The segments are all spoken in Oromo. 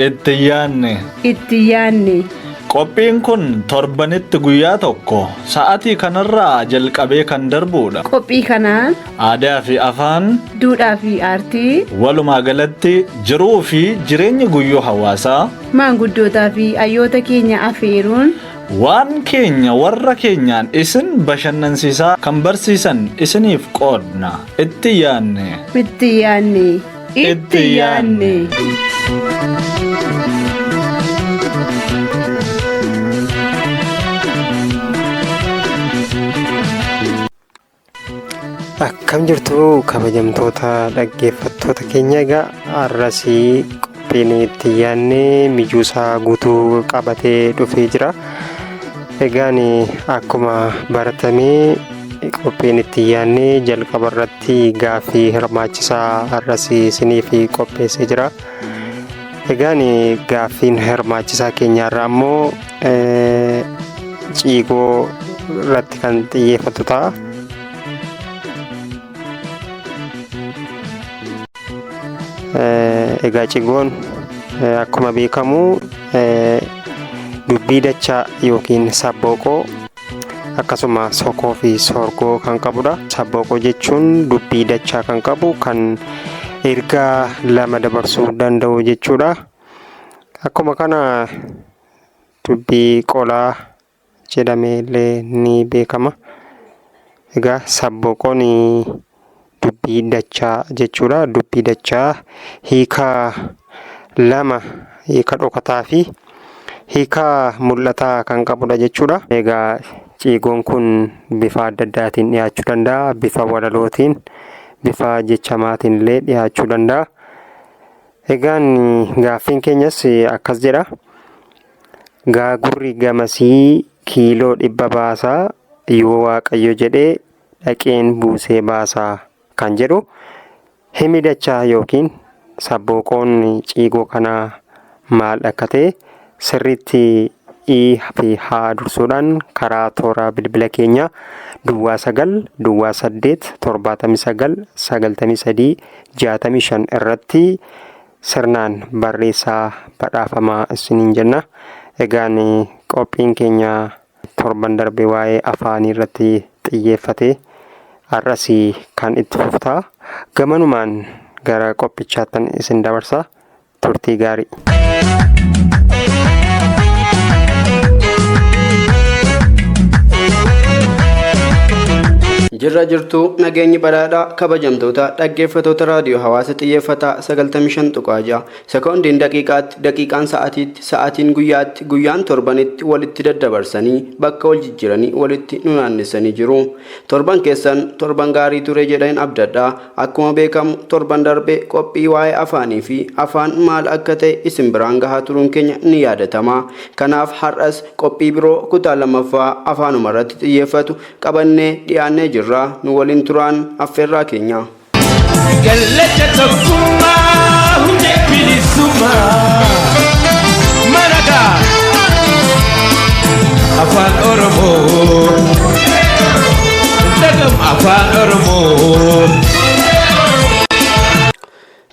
Itti yaanne. Qophiin kun torbanitti guyyaa tokko sa'aatii kanarraa jalqabee kan darbudha. Qophii kanaan aadaa fi afaan, duudhaa fi aartii, walumaa galatti jiruu fi jireenya guyyuu hawaasaa, maanguddootaa fi hayyoota keenya afeeruun waan keenya warra keenyaan isin bashannansiisaa kan barsiisan isiniif qoodna. Itti yaanne. Itti yaanne. Itti yaanne. Akkam jirtu kabajamtoota dhaggeeffattoota keenya, egaa har'asii qophiin itti yaanne mijuusaa guutuu qabatee dhufee jira. Egaan akkuma baratamee qophiin itti yaanne jalqaba irratti gaaffii hirmaachisaa har'asii isiniif qopheessee jira. Egaan gaaffiin hirmaachisaa keenyarraa immoo ciigoo irratti kan xiyyeeffatu ta'a. Egaa cigoon akkuma beekamu dubbii dachaa yookiin sabbooqoo akkasuma sokoo fi sorgoo kan qabudha. Sabbooqoo jechuun dubbii dachaa kan qabu, kan ergaa lama dabarsuu danda'u jechuudha. Akkuma kana dubbii qolaa jedhamee illee ni beekama. Egaa sabbooqoon dubbii dachaa jechuudha. Dubbii dachaa hiikaa lama, hiika dhokataa fi hiika mul'ataa kan qabudha jechuudha. Egaa ciigoon kun bifa adda addaatiin dhiyaachuu danda'a. Bifa walalootiin, bifa jechamaatiin illee dhiyaachuu danda'a. Egaan gaaffiin keenyas akkas jedha. Gaagurri gamasii kiiloo 100 baasaa, yoo Waaqayyo jedhee dhaqeen buusee baasaa kan jedhu himi dachaa yookiin sabbooqoon ciigoo kanaa maal akka ta'e sirriitti fi haa dursuudhaan karaa toora bilbila keenya Duwwaa 9 Duwwaa 8 79 93 65 irratti sirnaan barreessaa badhaafamaa isiniin jenna. Egaan qophiin keenya torban darbe waa'ee afaanii irratti xiyyeeffate har'asii kan itti fuftaa. Gamanumaan gara qophichaattan isin dabarsa. Turtii gaarii. Jirra jirtu nageenyi badhaadhaa kabajamtoota dhaggeeffatoota raadiyoo hawaasa xiyyeeffataa 95.6 sekoondiin daqiiqaan sa'aatiin guyyaatti guyyaan torbanitti walitti daddabarsanii bakka wal jijjiiranii walitti nu naannessanii jiru. Torban keessan torban gaarii ture jedheen abdadhaa. Akkuma beekamu torban darbe qophii waa'ee afaanii fi afaan maal akka ta'e isin biraan gahaa turuun keenya ni yaadatama. Kanaaf har'as qophii biroo kutaa lammaffaa afaanuma irratti xiyyeeffatu qabannee dhiyaannee jirra. Nu waliin turaan affeerraa keenya. Gallacha tokkummaa hundee bilisummaa maragaa afaan Oromoo dagam afaan Oromoo.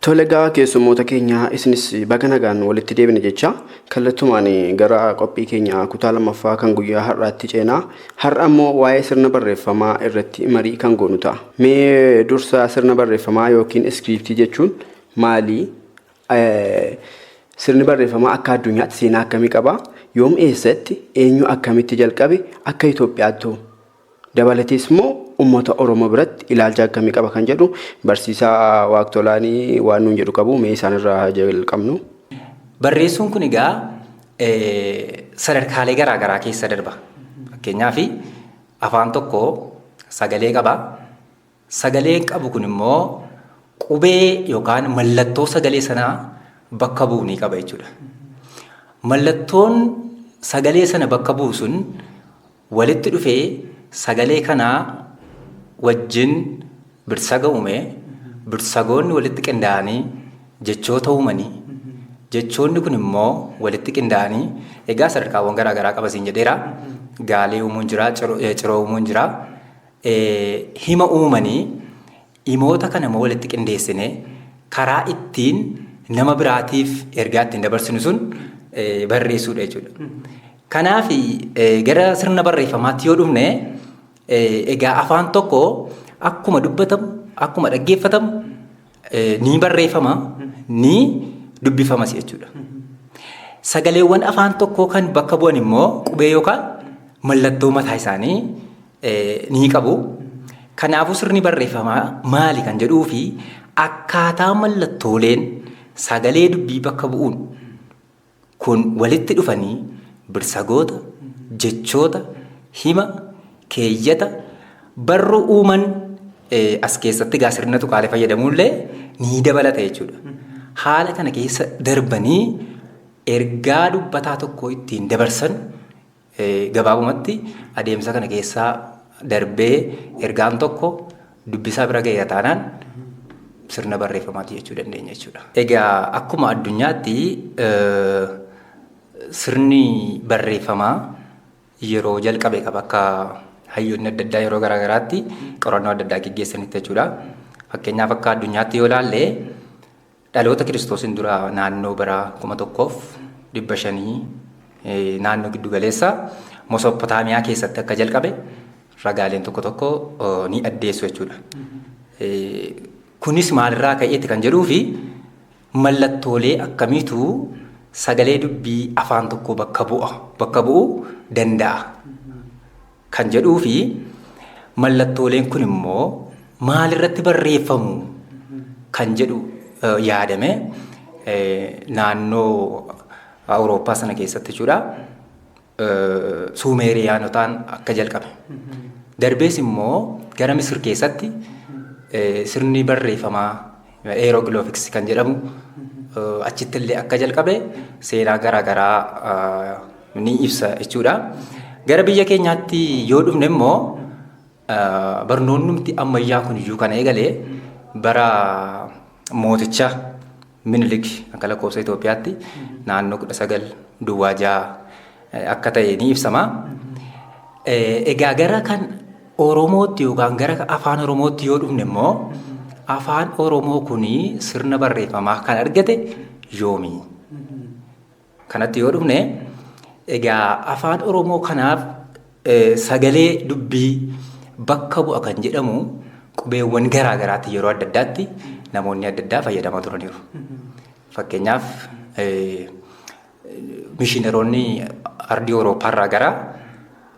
Tolegaa keessummoota keenya isinis baga nagaan walitti deebine jecha kallattumaan gara qophii keenya kutaa lammaffaa kan guyyaa har'aatti ceenaa. Har'a immoo waa'ee sirna barreeffamaa irratti marii kan goonu ta'a. Mee dursa sirna barreeffamaa yookiin iskiriiptii jechuun maali? Sirni barreeffamaa akka addunyaatti seenaa akkamii qaba? Yoom eessatti eenyu akkamitti jalqabe akka Itoophiyaatti? Dabalatees immoo uummata Oromoo biratti ilaalcha akkamii qaba kan jedhu barsiisaa Waaqtolaanii waan nuun jedhu qabu. Mee isaanirraa jalqabnu. Barreessuun kun egaa sadarkaalee garaagaraa keessa darba. Fakkeenyaaf afaan tokko sagalee qaba. Sagaleen qabu kun immoo qubee yookaan mallattoo sagalee sanaa bakka bu'u ni qaba jechuudha. Mallattoon sagalee sana bakka bu'u sun walitti dhufee sagalee kanaa wajjin birsaga uume, birsagoonni walitti qindaa'anii jechoota uumanii, jechoonni kun immoo walitti qindaa'anii egaa sadarkaawwan garaagaraa qabasiin jedheera. gaalee uumuun jira, ciroo uumuun jira. Hima uumanii himoota kana immoo walitti qindeessine karaa ittiin nama biraatiif ergaa ittiin dabarsinu sun barreessuudha jechuudha. Kanaaf gara sirna barreeffamaatti yoo dhufne egaa afaan tokko akkuma dubbatamu, akkuma dhaggeeffatamu ni barreeffama, ni dubbifamas jechuudha. Sagaleewwan afaan tokkoo kan bakka bu'an immoo qubee yookaan mallattoo mataa isaanii ni qabu. Kanaafuu sirni barreeffamaa maali kan jedhuu fi akkaataa mallattooleen sagalee dubbii bakka bu'uun kun walitti dhufanii birsagoota, jechoota, hima, keeyyata, barruu uuman as keessatti gaa sirna tuqaalee fayyadamuullee ni dabalata jechuudha. Haala kana keessa darbanii ergaa dubbataa tokko ittiin dabarsan gabaabumatti adeemsa kana keessaa darbee ergaan tokko dubbisaa bira ga'eera taanaan sirna barreeffamaati jechuu dandeenya jechuudha. Egaa akkuma addunyaatti sirni barreeffamaa yeroo jalqabe qaba akka hayyoonni adda addaa yeroo garaagaraatti qorannoo adda addaa gaggeessanitti jechuudha. Fakkeenyaaf akka addunyaatti yoo ilaalle dhaloota kiristoosiin dura naannoo bara 1500 naannoo giddu galeessa Mesopotaamiyaa keessatti akka jalqabe ragaaleen tokko tokko ni addeessu jechuudha. Kunis maalirraa ka'eetti kan jedhuu fi mallattoolee akkamiitu sagalee dubbii afaan tokko bakka bu'uu danda'a kan jedhuu fi mallattooleen kun immoo maalirratti barreeffamu kan jedhu yaadame naannoo Awurooppaa sana keessatti jechuudha. Suumeeriyaanotaan akka jalqabe. Darbees immoo gara Misir keessatti sirni barreeffamaa eeroogiloofiks kan jedhamu achitti illee akka jalqabe seenaa garaagaraa ni ibsa jechuudha. Gara biyya keenyaatti yoo dhufne immoo barnoonni ammayyaa kun iyyuu kana eegalee bara mooticha Minilik akka lakkoofsa Itoophiyaatti naannoo 1906 akka ta'e ni ibsama. Egaa gara kan Oromootti yookaan gara afaan Oromootti yoo dhufne immoo afaan Oromoo kuni sirna barreeffamaa kan argate yoomi? Kanatti yoo dhufne egaa afaan Oromoo kanaaf sagalee dubbii bakka bu'a kan jedhamu qubeewwan garaagaraatti yeroo adda addaatti namoonni adda addaa fayyadamaa turaniiru. Fakkeenyaaf mishiinaroonni ardii Awurooppaarraa gara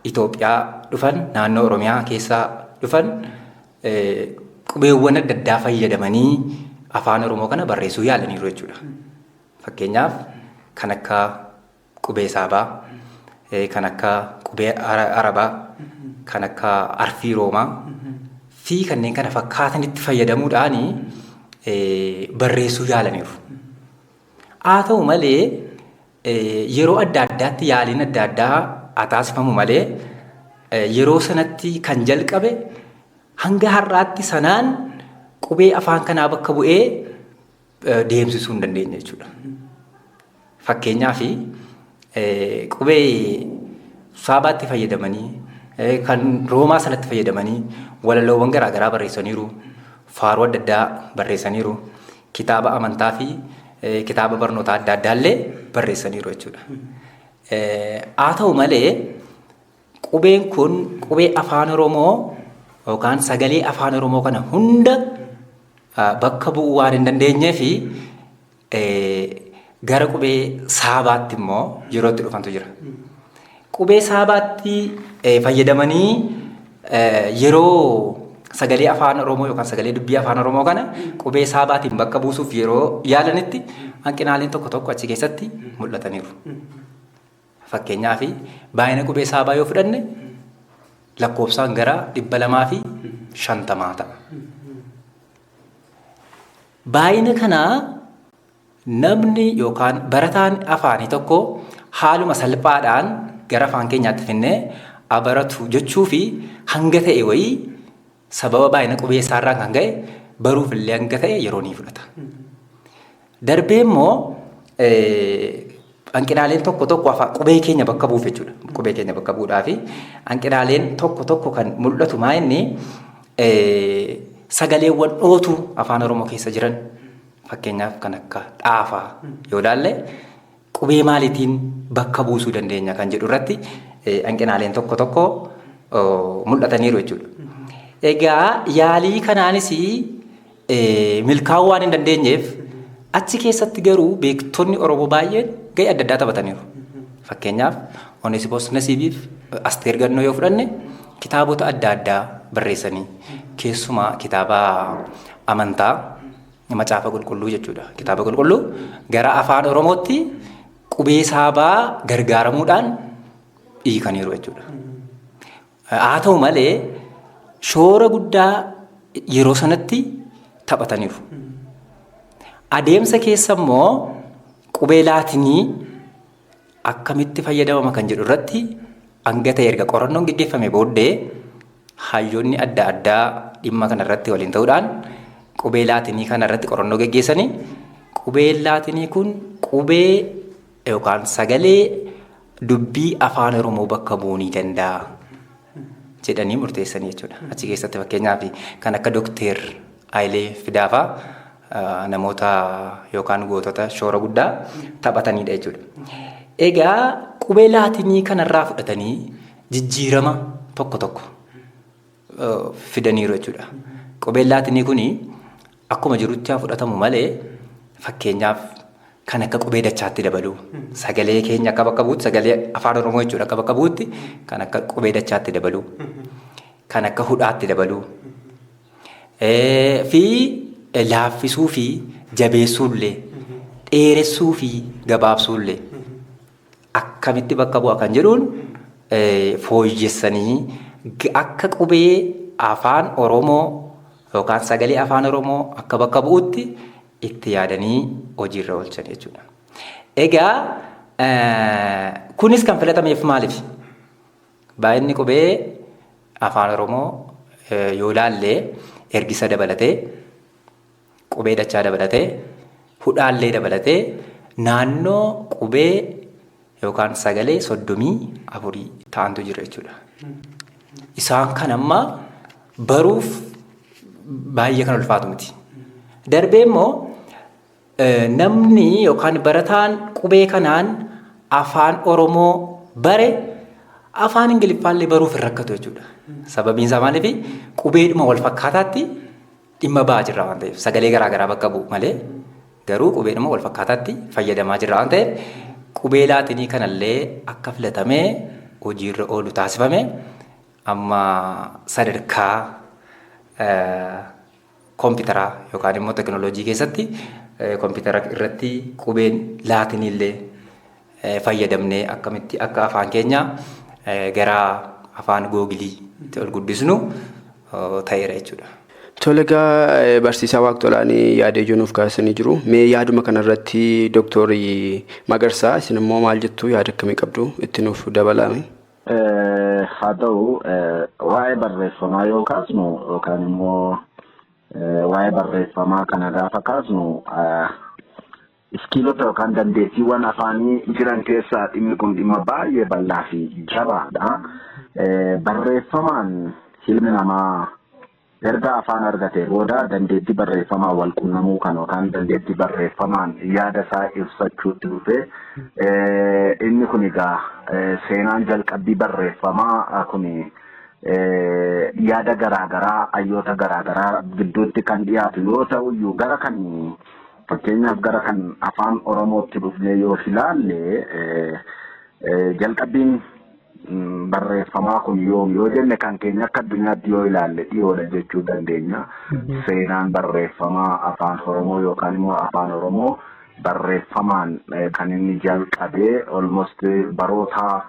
Itoophiyaa dhufan naannoo Oromiyaa keessaa dhufan qubeewwan adda addaa fayyadamanii afaan Oromoo kana barreessuu yaalaniiru jechuudha. Fakkeenyaaf kan akka qubee Saabaa, kan akka qubee Arabaa, kan akka arfii Roomaa fi kanneen kana fakkaatanitti fayyadamuudhaan barreessuu yaalaniiru. Haa ta'u malee yeroo adda addaatti yaaliin adda addaa taasifamu malee yeroo sanatti kan jalqabe hanga har'aatti sanaan qubee afaan kanaa bakka bu'ee deemsisuu hin dandeenye jechuudha. Fakkeenyaaf qubee Saabaatti fayyadamanii kan Roomaa sanatti fayyadamanii walaloowwan garaagaraa barreessaniiru, faaruu adda addaa barreessaniiru, kitaaba amantaa fi kitaaba barnootaa adda addaallee barreessaniiru jechuudha. Haa ta'u malee qubeen kun qubee afaan Oromoo yookaan sagalee afaan Oromoo kana hunda bakka bu'uu waan hin dandeenyee fi gara qubee Saabaatti immoo yeroo itti dhufantu jira. Qubee Saabaatti fayyadamanii yeroo sagalee afaan Oromoo yookaan sagalee dubbii afaan Oromoo kana qubee Saabaatiin bakka buusuuf yeroo yaalanitti hanqinaaleen tokko tokko achi keessatti mul'ataniiru. Fakkeenyaaf baay'ina qubee Saabaa yoo fudhanne lakkoofsaan gara 250 ta'a. Baay'ina kanaa namni yookaan barataan afaanii tokko haaluma salphaadhaan gara afaan keenyaatti finnee abaratu jechuu fi hanga ta'e wayii sababa baay'ina qubee isaarraan kan ga'e baruuf illee hanga ta'e yeroo ni fudhata. Darbee immoo hanqinaaleen tokko tokko qubee keenya bakka buuf jechuudha. Qubee keenya bakka buudhaa fi hanqinaaleen tokko tokko kan mul'atu maa inni sagaleewwan dhootu afaan Oromoo keessa jiran fakkeenyaaf kan akka dhaafaa yoo ilaalle qubee maaliitiin bakka buusuu dandeenya kan jedhu irratti hanqinaaleen tokko tokko mul'ataniiru jechuudha. Egaa yaalii kanaanis milkaa'uu waan hin dandeenyeef achi keessatti garuu beektonni Oromoo baay'een gahee adda addaa taphataniiru. Fakkeenyaaf Oneesimoos Nasiibiif Asteer Gannoo yoo fudhanne kitaabota adda addaa barreessanii keessumaa kitaaba amantaa macaafa qulqulluu jechuudha. Kitaaba qulqulluu gara afaan Oromootti qubee saabaa gargaaramuudhaan hiikaniiru jechuudha. Haa ta'u malee shoora guddaa yeroo sanatti taphataniiru. Adeemsa keessa immoo qubee laatinii akkamitti fayyadamama kan jedhu irratti hanga ta'e erga qorannoon gaggeeffame booddee hayyoonni adda addaa dhimma kana irratti waliin ta'uudhaan qubee laatinii kana irratti qorannoo gaggeessanii qubeen laatinii kun qubee yookaan sagalee dubbii afaan Oromoo bakka bu'uu ni danda'a jedhanii murteessanii jechuudha. Achi keessatti fakkeenyaaf kan akka Dookter Hayilee Fidaafaa namoota yookaan gootota shoora guddaa taphatanidha jechuudha. Egaa qubee laatinii kanarraa fudhatanii jijjiirama tokko tokko fidaniiru jechuudha. Qubeen laatinii kun akkuma jirutti fudhatamu malee fakkeenyaaf kan akka qubee dachaatti dabaluu sagalee keenya akka bakka buutti sagalee afaan Oromoo jechuudha akka bakka buutti kan akka qubee dachaatti dabaluu kan akka hudhaatti dabaluu fi laaffisuu fi jabeessuullee dheeressuu fi gabaabsuullee akkamitti bakka bu'a kan jedhuun fooyyessanii akka qubee afaan Oromoo yookaan sagalee afaan Oromoo akka bakka bu'utti itti yaadanii hojiirra oolchan jechuudha. Egaa kunis kan filatameef maaliif? Baay'inni qubee afaan Oromoo yoo ilaalle ergisa dabalatee qubee dachaa dabalatee hudhaallee dabalatee naannoo qubee yookaan sagalee 34 ta'antu jira jechuudha. Isaan kan amma baruuf baay'ee kan ulfaatu miti. Darbee immoo namni yookaan barataan qubee kanaan afaan Oromoo bare afaan Ingiliffaallee baruuf hin rakkatu jechuudha. Sababiin isaa maaliif qubeedhuma wal fakkaataatti dhimma ba'aa jirra waan ta'eef sagalee garaagaraa bakka bu'u malee garuu qubeedhuma wal fakkaataatti fayyadamaa jirra waan ta'eef qubee laatinii kanallee akka filatamee hojiirra oolu taasifame amma sadarkaa kompiitaraa yookaan immoo teekinooloojii keessatti kompiitara irratti qubeen laatiniillee fayyadamnee akkamitti akka afaan keenya gara afaan googiliitti ol guddisnu ta'eera jechuudha. Tole egaa barsiisaa Waaqtolaanii yaada ijoollee kaasanii jiru. Mee yaaduma kanarratti Dooktarii Magarsaa isin immoo maal jettu yaada akkamii qabdu itti nuuf dabalame? Haa ta'u waa'ee barreeffamaa yoo kaasnu yookaan immoo waa'ee barreeffamaa kana gaafa kaasnu iskiilota yookaan dandeettiiwwan afaanii jiran keessaa dhimmi kun dhimma baay'ee bal'aa fi jabaadha. Barreeffamaan ilmi namaa erga afaan argatee booda dandeettii barreeffamaa wal qunnamuu kan yookaan dandeettii barreeffamaan yaada isaa ibsachuutti dhufe inni kun egaa seenaan jalqabbii barreeffamaa kun yaada garaagaraa hayyoota garaagaraa gidduutti kan dhiyaatu yoo ta'u iyyuu gara kan fakkeenyaaf gara kan afaan Oromootti dhufnee yoo ilaalle jalqabbiin barreeffamaa kun yoo jenne kan keenya akka addunyaatti yoo ilaalle dhiyoodha jechuu dandeenya. Seenaan barreeffamaa afaan Oromoo yookaan immoo afaan Oromoo barreeffamaan kan inni jalqabee almost baroota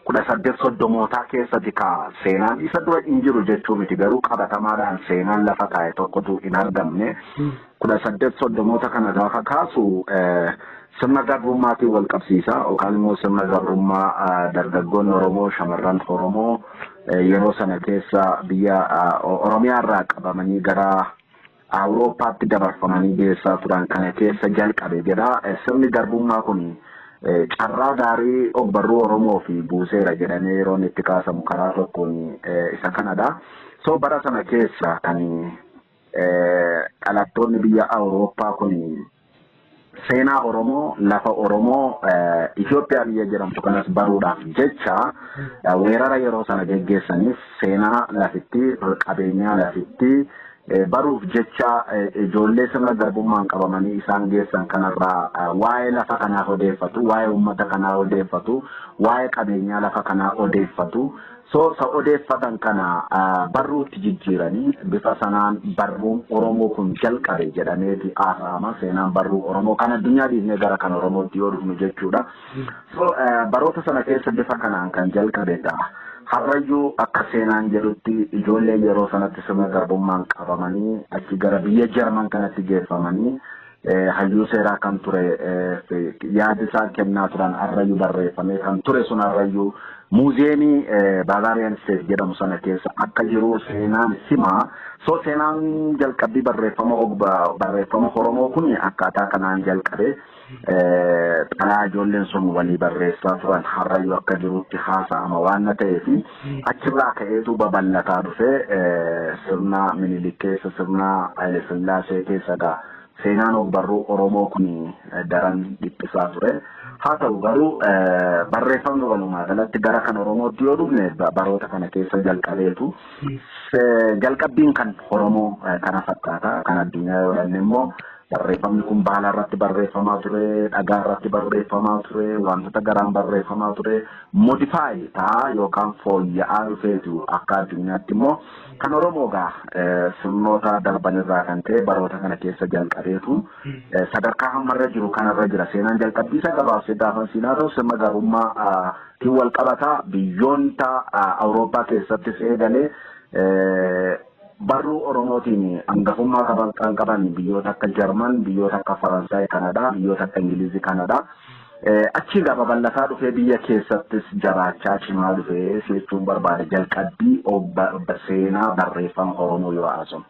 1830 keessatti ka seenaan isa dura hin jiru jechuu miti garuu qabatamaadhaan seenaan lafa kaa'e tokkotu hin argamne 1830 kana gaafa kaasu sirna garbummaatiin wal qabsiisa yookaan immoo sirna garbummaa dargaggoonni Oromoo shamarran Oromoo yeroo sana keessa biyya Oromiyaa irraa qabamanii gara Awurooppaatti dabarfamanii geessaa turan kana keessa jalqabe jedha. Sirni garbummaa kun carraa gaarii ogbarruu Oromoo fi buuseera jedhamee yeroon itti kaasamu karaa tokkoon isa kanadha. So bara sana keessa kan dhalattoonni biyya Awurooppaa kun seenaa Oromoo lafa Oromoo Itoophiyaa biyya jedhamtu kanas baruudhaaf jecha weerara yeroo sana geggeessaniif seenaa lafitti qabeenyaa lafitti baruuf jecha ijoollee sirna garbummaan qabamanii isaan geessan kanarraa waa'ee lafa kanaa odeeffatu, waa'ee uummata kanaa odeeffatu, waa'ee qabeenyaa lafa kanaa odeeffatu. So odeeffatan kana barruutti jijjiiranii bifa sanaan barruun Oromoo kun jalqabe jedhameeti haasa'ama. Seenaan barruu Oromoo kan addunyaa dhiifnee gara kan Oromootti yoo dhufnu jechuudha. So baroota sana keessa bifa kanaan kan jalqabedha. Harrayyuu akka seenaan jedhutti ijoollee yeroo sanatti sirna garbummaan qabamanii achi gara biyya Jarman kanatti geeffamanii hayyuu seeraa kan ture yaada isaan kennaa turan harrayyuu barreeffamee kan ture sun harrayyuu muuziyeemii Bavaariyan Steet jedhamu sana keessa akka jiru seenaan himaa. So seenaan jalqabbii barreeffama Oromoo kun akkaataa kanaan jalqabe xalaa ijoolleen sun walii barreessaa turan harrayyuu akka jirutti haasa'ama waan ta'eef achirraa ka'eetu babal'ataa dhufee sirna Minilik keessa sirna Haile Sillaasee keessadha. Seenaan ogbarruu Oromoo kun daran dhiphisaa ture. Haa ta'u garuu barreeffamni walumaa galatti gara kan Oromootti yoo dhufne baroota kana keessa jalqabeetu. Jalqabbiin kan Oromoo kana fakkaata. Kan addunyaa yoo dhufne immoo barreeffamni kun baala irratti barreeffamaa ture, dhagaa irratti barreeffamaa ture, wantoota garaan barreeffamaa ture, modify ta'a yookaan fooyya'aa dhufeetu akka addunyaatti immoo kan Oromoogaa sirnoota darbanirraa kan ta'e baroota kana keessa jalqabeetu sadarkaa hammarra jiru kanarra jira. Seenaan jalqabbii isa gabaabsee gaafa siinaa ta'u sirna garbummaa wal qabataa biyyoota Awurooppaa keessattis eegalee barruu Oromootiin hangafummaa kan qaban biyyoota akka Jarman, biyyoota akka Faransaay Kanadaa, biyyoota akka Ingilizii Kanadaa. Achi gaba bal'ataa dhufee biyya keessattis jabaachaa cimaa dhufee jechuun barbaade jalqabbii seenaa barreeffama Oromoo yoo haasa'u.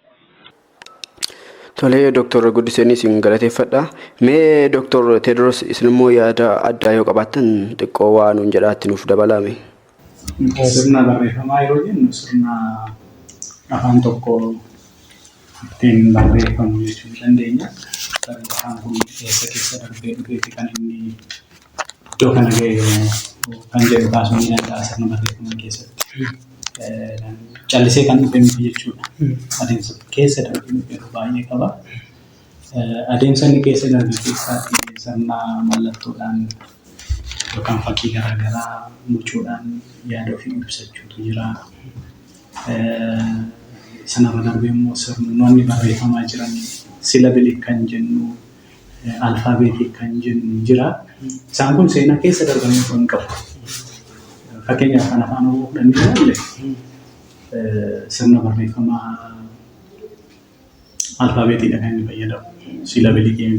Tolee, Dr. Guddiseen isin galateeffadha. Mee Dr. Teediroos isinimmoo yaada addaa yoo qabaattan xiqqoo waan nuun jedhaatti nuuf dabalame. Sirna barreeffamaa yeroo jennu sirna afaan tokko ittiin barreeffamu jechuu dandeenya. Afaan kun keessa darbee dhufeeti kan inni iddoo kana ga'e kan jedhu kaasuu ni danda'a sirna barreeffamaa keessatti. Callisee kan dhufe miti jechuudha. Adeemsa keessa darbee dhufe baay'ee qaba. Adeemsa inni keessa darbee keessaatti sirna mallattoodhaan yookaan fakkii garaagaraa mucuudhaan yaada ofii ibsachuutu jira. Sanarra darbee immoo sirnoonni barreeffamaa jiran silabilii kan jennu alfaabeetii kan jennu jira. Isaan kun seenaa keessa darbanii osoo hin qabu. Fakkeenyaaf kan afaan Oromoo fudhannee sirna barreeffamaa alfaabeetiidha kan inni fayyadamu.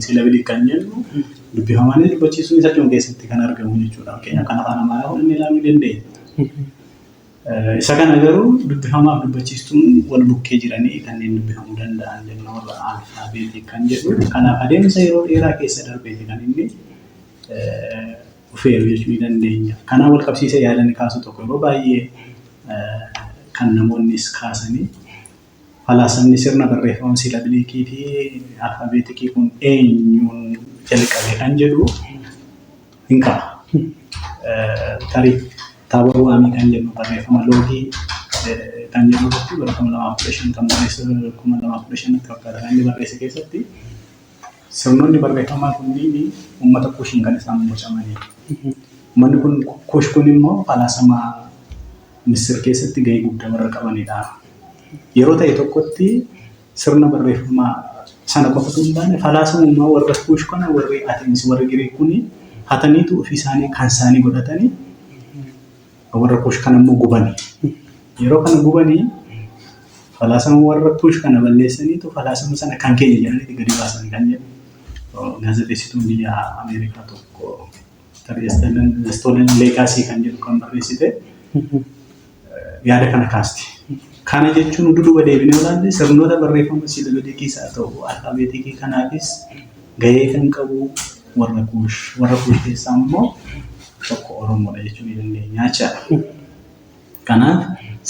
Silabilii kan jennu dubbifamanii dubbachiisuun isa dhuun keessatti kan argamu jechuudha. Fakkeenyaaf kan afaan Amaaraa fudhannee ilaaluu dandeenya. Isa kana garuu dubbifamaaf dubbachiistuun wal bukkee jiranii kanneen dubbifamuu danda'an jennu warra alfaabeetii kan jedhu. Kanaaf adeemsa yeroo dheeraa keessa darbeeti kan inni dhufeeru jechuu dandeenya. Kanaaf wal qabsiisee yaadanii kaasu tokko yeroo baay'ee kan namoonnis kaasanii falaasamni sirna barreeffama silabiliikii fi alfaabeetikii kun eenyuun jalqabe kan jedhu hin qaba. Tarii Taaboo Waamii kan jedhu barreeffama loogii kan jedhu irratti bara 2015 kan barreesse 2015 fakkaata kan inni barreesse keessatti sirnoonni barreeffamaa kunniin uummata Kushiin kan isaan bocamanii. Uummanni kun Kush kun immoo falaasama Misir keessatti gahee guddaa warra qabanidha. Yeroo ta'e tokkotti sirna barreeffamaa sana qofatu hin taane falaasamummaa warra Kush kana warri Ateensi warri Giriik kuni hataniitu ofii isaanii kan isaanii godhatanii warra Kush kana immoo gubanii. Yeroo kana gubanii falaasama warra Kush kana balleessaniitu falaasama sana kan keenya jedhanii gadi baasanii kan jedhu. Gaazexeessituun biyya Ameerikaa tokko Stolen Legacy kan jedhu kan barreessite yaada kana kaasti. Kana jechuun duduba deebinee ilaalle sirnoota barreeffama silabiliikii haa ta'u alfaabeetikii kanaafis gahee kan qabu warra kuush keessaa immoo tokko Oromoodha jechuu ni dandeenya jechaadha. Kanaaf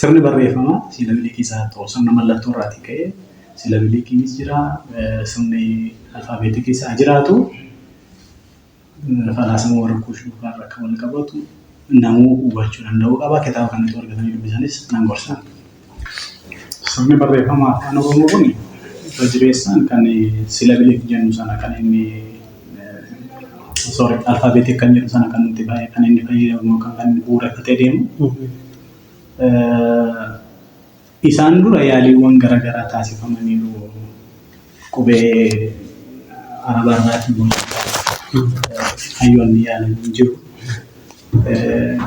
sirni barreeffamaa siilabiliikii isaa ta'u sirna mallattoo irraatii ka'ee siilabiliikiinis jira sirni alfaabeetikii isaa jiraatu falaasama warra kuush duukaa irra akka wal qabatu namuu hubachuu danda'uu qaba. Kitaaba kanatti argatanii dubbisanis nan gorsa. Sirni barreeffamaa afaan Oromoo kun irra jireessaan kan siilabiliik jennu sana kan inni alfaabeetik kan jedhu sana kan nuti kan inni fayyadamu kan inni bu'uureffatee deemu. Isaan dura yaaliiwwan garaagaraa taasifamaniiru qubee Arabaa irraatiin boca hayyoonni yaalan jiru.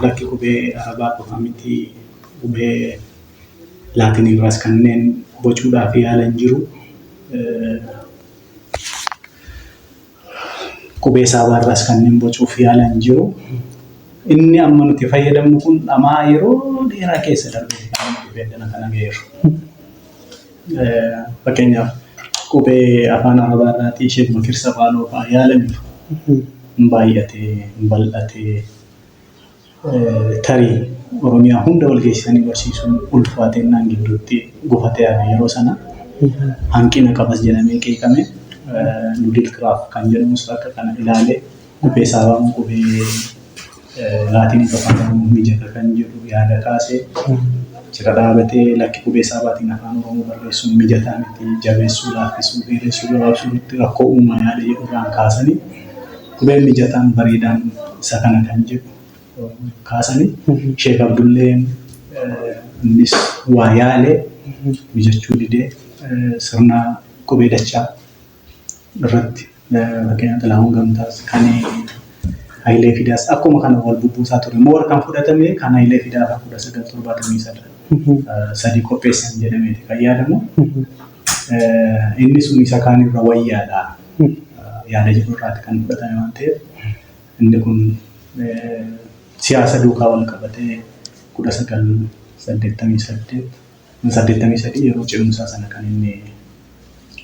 Lakki qubee Arabaa qofa miti qubee Laatinii irraas kanneen bocuudhaaf yaalan jiru. Qubee Saabaa irraas kanneen bocuuf yaalan jiru. Inni amma nuti fayyadamnu kun dhamaa yeroo dheeraa keessa darbee kan fayyadana kana gaheeru. Fakkeenyaaf qubee afaan Arabaa irraatii Sheek Bakir Sabaaloo fa'aa yaalaniiru. Baay'atee bal'atee tarii Oromiyaa hunda wal geessisanii barsiisuun ulfaatennaan gidduutti gufatee hafe yeroo sana hanqina qabas jedhamee qeeqame Ludil Kiraaf kan jedhamus akka kana ilaalee qubee Saabaa qubee Laatinii afaan mijata kan jedhu yaada kaasee jira dhaabatee lakki qubee Saabaatiin afaan Oromoo barreessuun mijataa miti jabeessuu laaffisuu dheeressuu gabaabsuutti rakkoo uumaa yaada jedhurraan kaasanii qubeen mijataan bareedaan isa kana kan jedhu kaasanii Sheek Abdulleen innis waa yaalee mijachuu didee sirna qubee dachaa irratti fakkeenyaaf Xilaahuun Gamtaas kan Hayilee Fidaas akkuma kana wal bubbuusaa ture. Moora kan fudhatame kan Hayilee Fidaa 1973 sadii qopheessan jedhameeti kan yaadamu. Inni sun isa kaan irra wayyaadha. Yaada jedhu irraati kan fudhatame waan ta'eef inni kun siyaasa duukaa wal qabatee 1983 yeroo ce'umsaa sana kan inni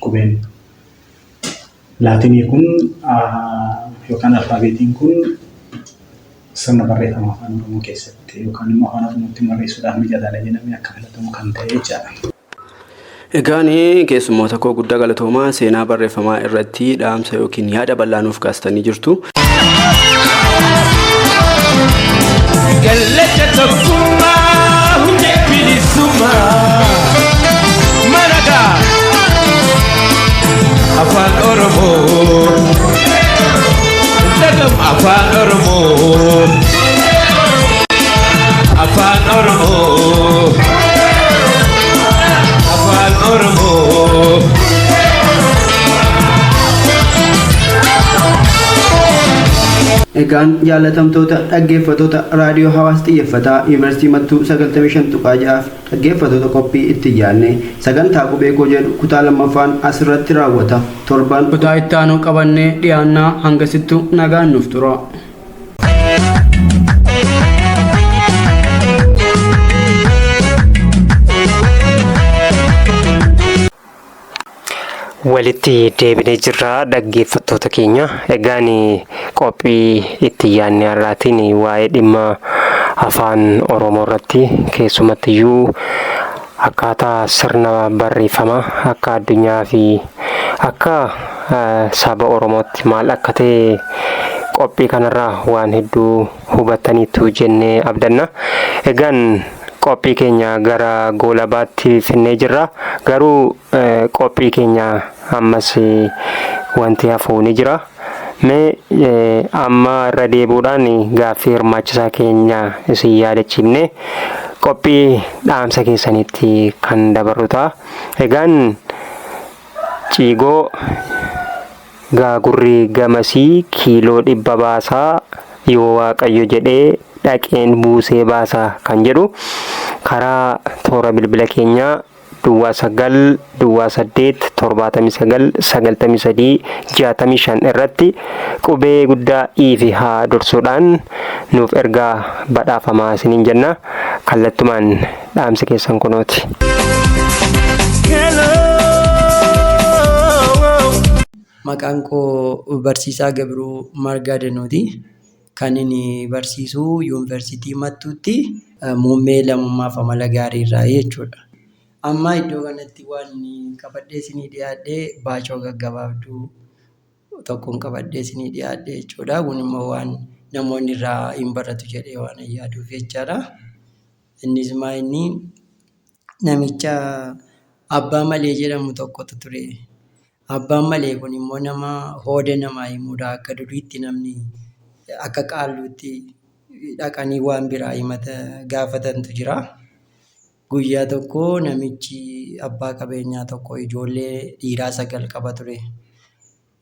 qubeen Laatinii kun yookaan alfaabeetiin kun sirna barreeffama afaan Oromoo keessatti yookaan immoo afaan Oromootti barreessuudhaaf mijataadha jedhamee akka filatamu kan ta'e jechaadha. Egaan keessummoota koo guddaa galatoomaa seenaa barreeffamaa irratti dhaamsa yookiin yaada bal'aa nuuf kaastanii jirtu. Gallacha tokkummaa hundee bilisummaa maragaa afaan Oromoo dagam afaan Oromoo afaan Oromoo afaan Oromoo. Egaan jaalatamtoota dhaggeeffattoota raadiyoo Hawaasa xiyyeeffataa Yuunivarsiitii Mattuu 95.6 dhaggeeffattoota qophii itti yaadne sagantaa qubee koo jedhu kutaa lammaffaan asirratti raawwata. Torban kutaa itti aanu qabannee dhiyaannaa hangasittu nagaan nuuf tura. Walitti deebinee jirra dhaggeeffattoota keenya. Egaan qophii itti yaadne har'aatiin waa'ee dhimma afaan Oromoo irratti keessumattiyyuu akkaataa sirna barreeffamaa akka addunyaa fi akka saba Oromootti maal akka ta'e qophii kanarraa waan hedduu hubattaniitu jennee abdanna. Egaan qophii keenya gara goolabaatti finnee jirra. Garuu qophii keenya ammas wanti hafuu ni jira. Mee amma irra deebuudhaan gaaffii hirmaachisaa keenya isin yaadachiifne qophii dhaamsa keessanitti kan dabarru ta'a. Egaan ciigoo gaagurri gamasii kiiloo 100 baasaa yoo Waaqayyo jedhee dhaqeen buusee baasaa kan jedhu karaa toora bilbila keenyaa Duwwaa 9 Duwwaa 8 79 93 65 irratti qubee guddaa ii fi haa dursuudhaan nuuf ergaa badhaafamaa isiniin jenna. Kallattumaan dhaamsi keessan kunooti. Maqaan koo Barsiisaa Gabruu Margaa Danuuti. Kan inni barsiisu Yuunivarsiitii Mattuutti muummee lammummaaf amala gaarii irraa jechuudha. Amma iddoo kanatti waan qabadhee isinii dhiyaadhee baacoo gaggabaabduu tokkoon qabadhee isinii dhiyaadhee jechuudha. Kun immoo waan namoonni irraa hin baratu jedhee waan yaaduuf jechaadha. Innis inni namicha Abbaa Malee jedhamu tokkotu ture. Abbaan Malee kun immoo nama hooda namaa himuudha. Akka duriitti namni akka qaalluutti dhaqanii waan biraa himata gaafatantu jira. Guyyaa tokko namichi abbaa qabeenyaa tokko ijoollee dhiiraa 9 qaba ture.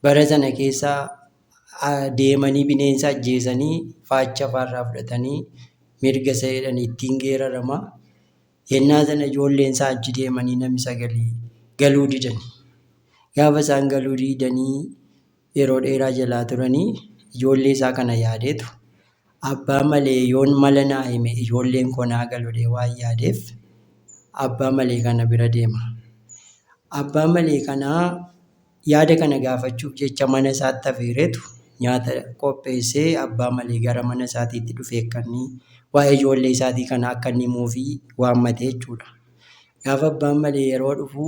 Bara sana keessa deemanii bineensa ajjeesanii faacha afaarraa fudhatanii mirga isa jedhanii ittiin geerarama. Yennaa sana ijoolleen isaa achi deemanii namni 9 galuu didani. Gaafa isaan galuu didanii yeroo dheeraa jalaa turanii ijoollee isaa kana yaadeetu Abbaa Malee yoon mala naa hime ijoolleen koo naa galuudhee waan yaadeef Abbaa Malee kana bira deema. Abbaa Malee kanaa yaada kana gaafachuuf jecha mana isaatti afeereetu nyaata qopheessee Abbaa Malee gara mana isaatiitti dhufee kannii waa'ee ijoollee isaatii kana akka inni himuufii waammate jechuudha. Gaafa Abbaan Malee yeroo dhufu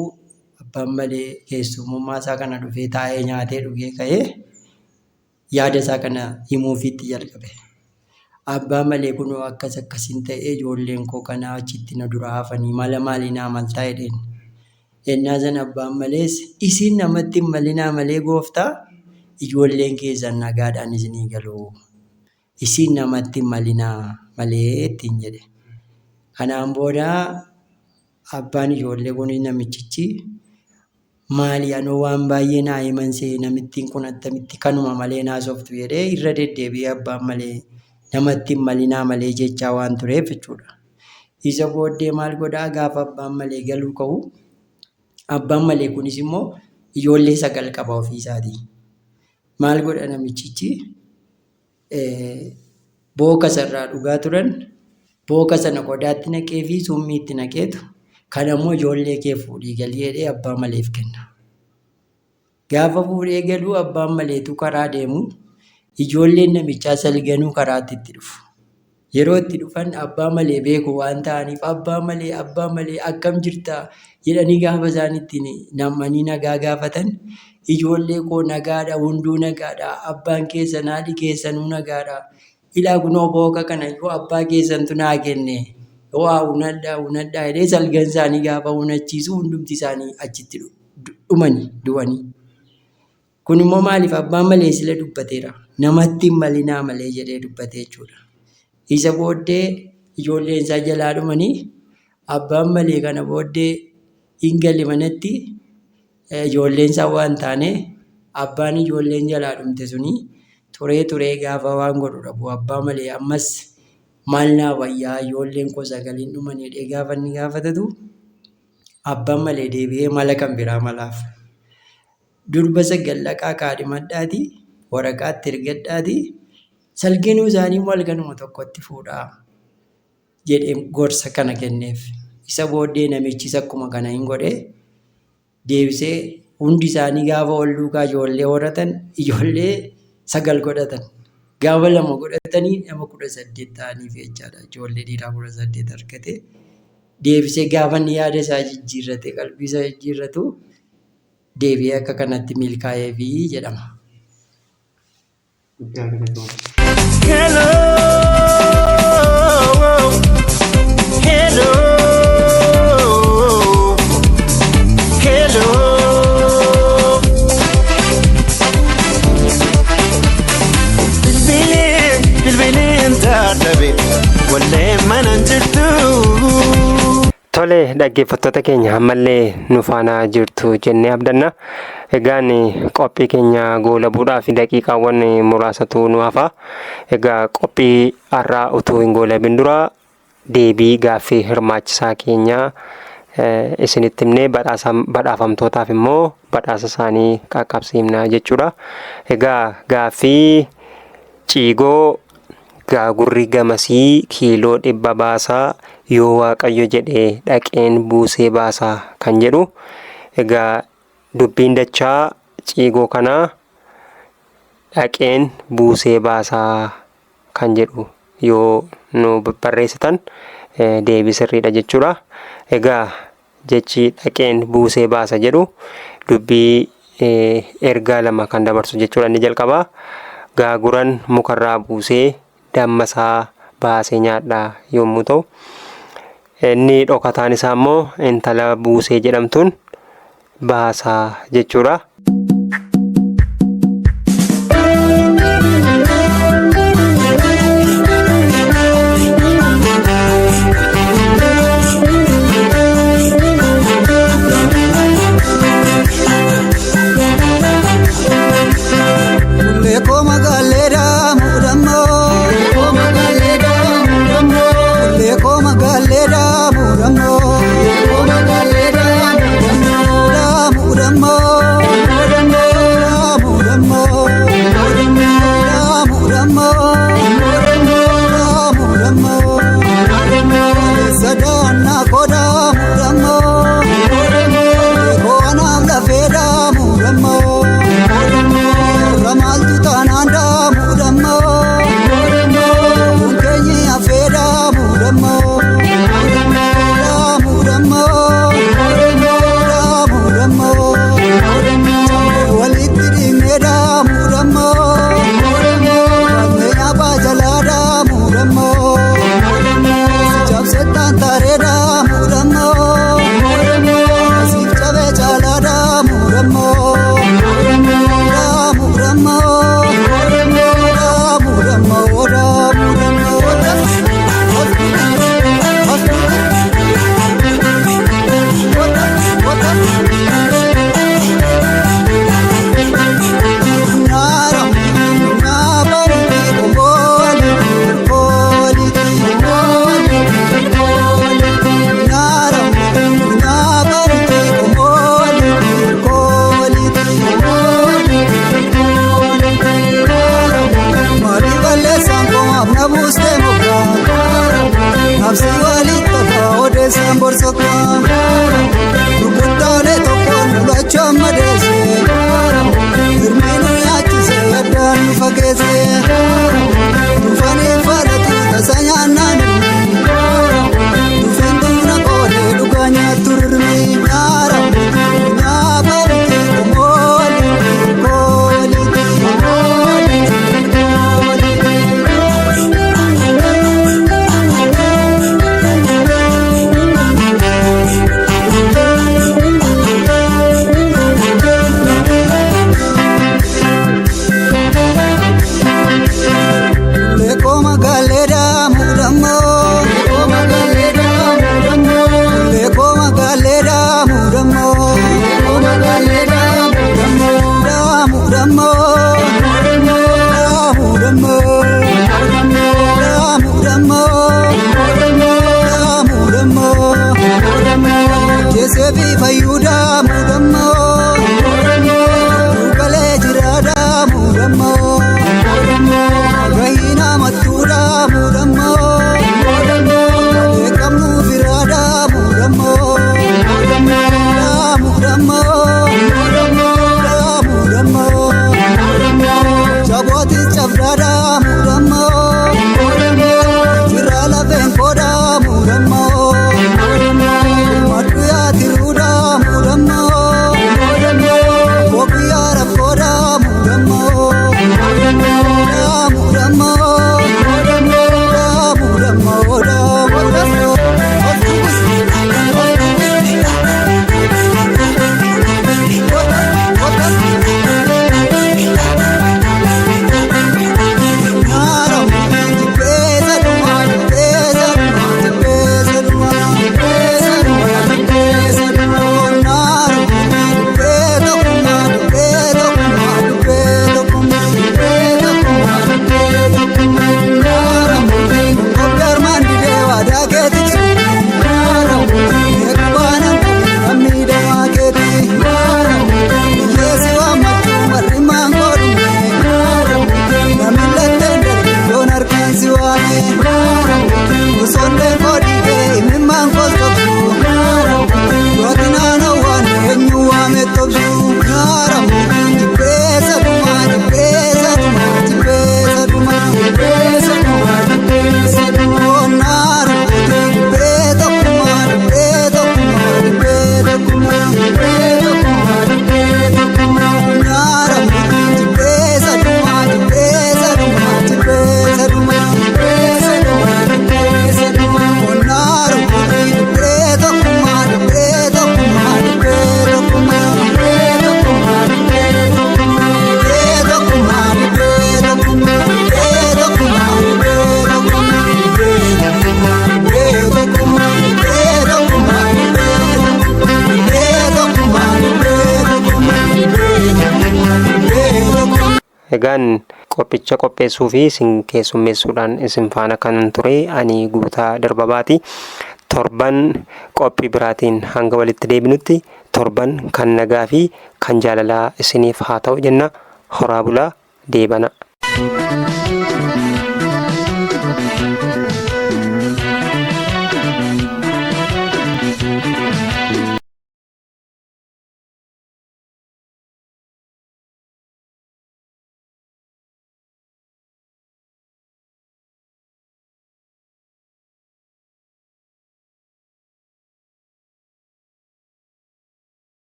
Abbaan Malee keessummummaa isaa kana dhufee taa'ee nyaatee dhugee ka'ee yaada isaa kana himuufiitti jalqabe. Abbaan Malee kunoo akkasiin ta'ee ijoolleen koo kanaa achitti na dura hafanii mala maalii naa maltaa jedheen. Yennaa sana Abbaan Malees isin namatti hin malinaa malee gooftaa ijoolleen keessan nagaadhaan isinii galuu. Isin namatti hin malinaa malee ittiin jedhe. Kanaan booda abbaan ijoollee kun namichichi maali anoo waan baay'ee naa himansee namittiin kun attamitti kanuma malee naasoftu jedhee irra deddeebi'ee Abbaan Malee namatti hin malinaa malee jechaa waan tureef jechuudha. Isa booddee maal godhaa gaafa Abbaan Malee galuu ka'u Abbaan Malee kunis immoo ijoollee 9 qaba ofii isaatii. Maal godha namichichi booka sarraa dhugaa turan booka sana qodaatti naqee fi summii itti naqeetu kan ammoo ijoollee kee fuudhii galii jedhee Abbaa Maleef kenna. Gaafa fuudhee galuu Abbaan Maleetu karaa deemu ijoolleen namichaa salganuu karaatti itti dhufu. Yeroo itti dhufan Abbaa Malee beeku waan ta'aniif Abbaa Malee akkam jirtaa jedhanii gaafa isaan ittiin namanii nagaa gaafatan ijoollee koo nagaadha hunduu nagaadha abbaan keessan haadhi keessanuu nagaadha ilaa kunoo booka kana yoo abbaa keessantu naa kenne yoo hunadhaa jedhee salgan isaanii gaafa hunachiisu hundumti isaanii achitti dhumanii du'anii. Kun immoo maaliif Abbaan Malee sila dubbateera namatti hin malinaa malee jedhee dubbate jechuudha. Isa booddee ijoolleen isaa jalaa dhumanii Abbaan Malee kana booddee hin galle manatti ijoolleen isaa waan taane abbaan ijoolleen jalaa dhumte suni turee gaafa waan godhu dhabu Abbaa Malee ammas maal naa wayyaa ijoolleen koo 9 dhumanii jedhee gaafa inni gaafatatu Abbaan Malee deebi'ee mala kan biraa malaaf. Durba 9 dhaqaa kaadhimadhaatii waraqaatti ergadhaatii salginuu isaanii walganuma tokkotti fuudhaa jedhee gorsa kana kenneef. Isa booddee namichis akkuma kana hin godhee deebisee hundi isaanii gaafa wal duukaa ijoollee horatan ijoollee 9 godhatan. Gaafa 2 godhatanii nama 18 ta'aniif jechaadha. Ijoollee dhiiraa 18 argate. Deebisee gaafa inni yaada isaa jijjiirrate qalbii isaa jijjiirratu deebi'ee akka kanatti milkaa'eefi jedhama. Tole dhaggeeffattoota keenya ammallee nu faana jirtu jennee abdanna. Egaan qophii keenya goolabuudhaaf daqiiqaawwan muraasatu nu hafa. Egaa qophii har'aa utuu hin goolabin dura deebii gaaffii hirmaachisaa keenya isinitti himnee badhaafamtootaaf immoo badhaasa isaanii qaqqabsiifna jechuudha. Egaa gaaffii ciigoo gaagurri gamasii kiiloo 100 baasaa yoo Waaqayyo jedhee dhaqeen buusee baasaa kan jedhu. Egaa dubbiin dachaa ciigoo kanaa dhaqeen buusee baasaa kan jedhu yoo nu barreessitan deebii sirriidha jechuudha. Egaa jechi dhaqeen buusee baasa jedhu dubbii ergaa lama kan dabarsu jechuudha. Inni jalqabaa gaaguran mukarraa buusee dammasaa baasee nyaadhaa yommuu ta'u, inni dhokataan isaa immoo intala buusee jedhamtuun baasaa jechuudha. Mudammo Egaan qophicha qopheessuu fi isin keessummeessuudhaan isin faana kan ture ani Guutaa Darbabaati. Torban qophii biraatiin hanga walitti deebinutti torban kan nagaa fi kan jaalalaa isiniif haa ta'u jenna. Horaa bulaa deebana.